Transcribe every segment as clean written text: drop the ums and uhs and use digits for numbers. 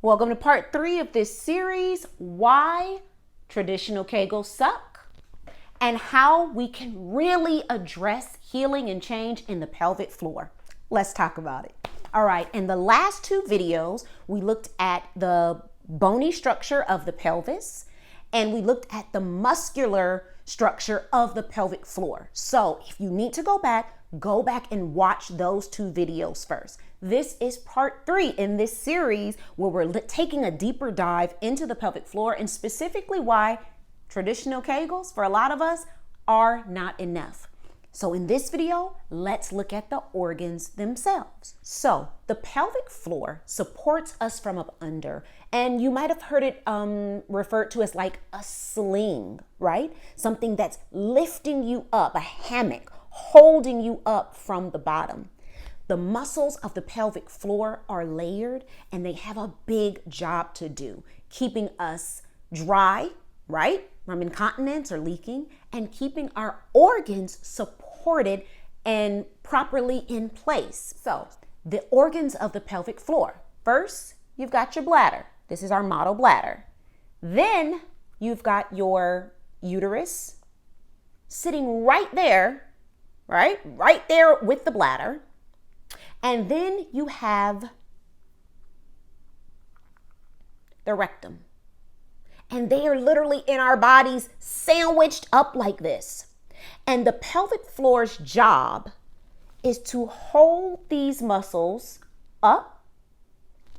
Welcome to part 3 of this series, Why Traditional Kegels Suck, and how we can really address healing and change in the pelvic floor. Let's talk about it. All right, in the last 2 videos, we looked at the bony structure of the pelvis, and we looked at the muscular structure of the pelvic floor. So if you need to go back and watch those 2 videos first. This is part 3 in this series where we're taking a deeper dive into the pelvic floor and specifically why traditional Kegels, for a lot of us, are not enough. So in this video, let's look at the organs themselves. So the pelvic floor supports us from up under, and you might have heard it referred to as like a sling, right? Something that's lifting you up, a hammock, holding you up from the bottom. The muscles of the pelvic floor are layered and they have a big job to do, keeping us dry, right, from incontinence or leaking, and keeping our organs supported and properly in place. So the organs of the pelvic floor. First, you've got your bladder. This is our model bladder. Then you've got your uterus sitting right there, right there with the bladder. And then you have the rectum. And they are literally in our bodies sandwiched up like this. And the pelvic floor's job is to hold these muscles up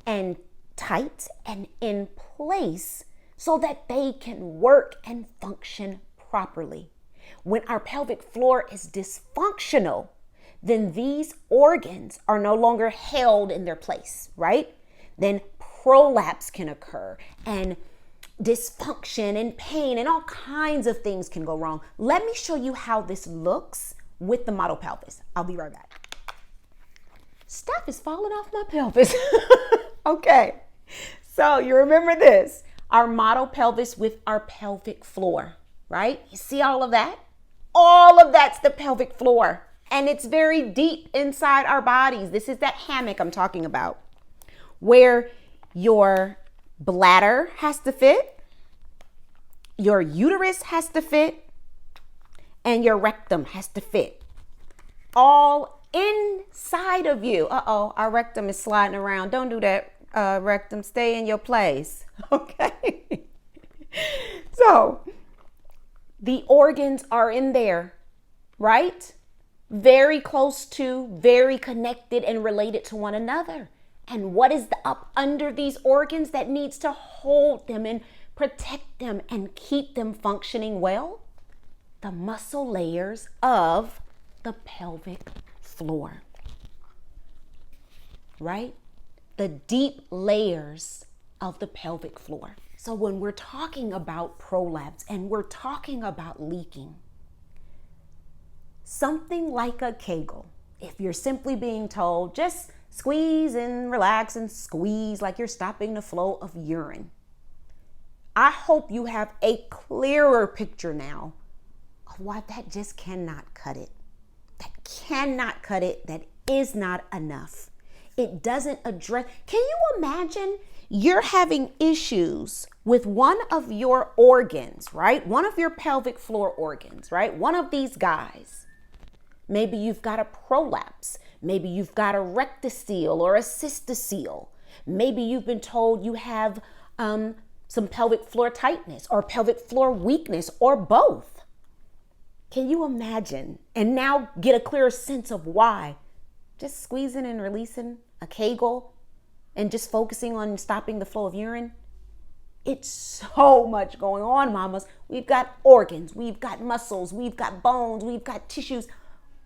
and tight and in place so that they can work and function properly. When our pelvic floor is dysfunctional, then these organs are no longer held in their place, right? Then prolapse can occur and dysfunction and pain and all kinds of things can go wrong. Let me show you how this looks with the model pelvis. I'll be right back. Stuff is falling off my pelvis. Okay, so you remember this, our model pelvis with our pelvic floor, right? You see all of that? All of that's the pelvic floor. And it's very deep inside our bodies. This is that hammock I'm talking about, where your bladder has to fit, your uterus has to fit, and your rectum has to fit. All inside of you. Uh-oh, our rectum is sliding around. Don't do that, rectum. Stay in your place. Okay? So, the organs are in there, right? Very close to, very connected and related to one another. And what is up under these organs that needs to hold them and protect them and keep them functioning well? The muscle layers of the pelvic floor, right? The deep layers of the pelvic floor. So when we're talking about prolapse and we're talking about leaking, something like a Kegel, if you're simply being told, just squeeze and relax and squeeze like you're stopping the flow of urine. I hope you have a clearer picture now of why that just cannot cut it. That cannot cut it. That is not enough. It doesn't address. Can you imagine you're having issues with one of your organs, right? One of your pelvic floor organs, right? One of these guys. Maybe you've got a prolapse. Maybe you've got a rectocele or a cystocele. Maybe you've been told you have some pelvic floor tightness or pelvic floor weakness or both. Can you imagine? And now get a clearer sense of why. Just squeezing and releasing a Kegel and just focusing on stopping the flow of urine. It's so much going on, mamas. We've got organs, we've got muscles, we've got bones, we've got tissues.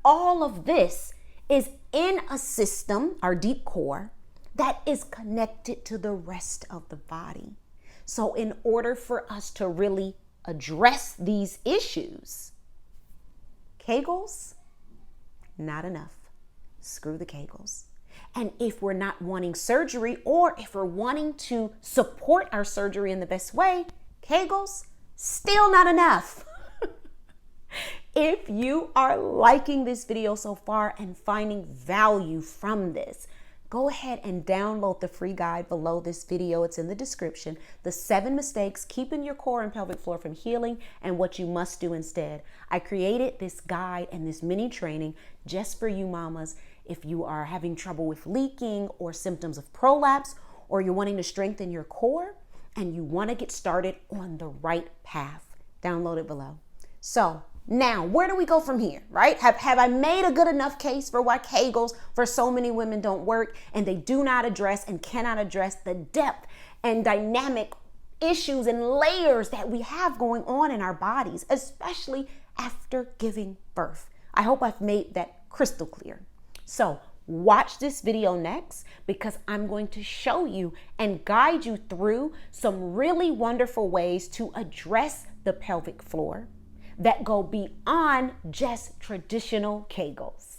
All of this is in a system, our deep core, that is connected to the rest of the body. So in order for us to really address these issues, Kegels, not enough. Screw the Kegels. And if we're not wanting surgery, or if we're wanting to support our surgery in the best way, Kegels, still not enough. If you are liking this video so far and finding value from this, go ahead and download the free guide below this video. It's in the description. The 7 mistakes keeping your core and pelvic floor from healing and what you must do instead. I created this guide and this mini training just for you mamas. If you are having trouble with leaking or symptoms of prolapse, or you're wanting to strengthen your core and you want to get started on the right path, download it below. So now, where do we go from here, right? Have I made a good enough case for why Kegels for so many women don't work, and they do not address and cannot address the depth and dynamic issues and layers that we have going on in our bodies, especially after giving birth? I hope I've made that crystal clear. So watch this video next, because I'm going to show you and guide you through some really wonderful ways to address the pelvic floor that go beyond just traditional Kegels.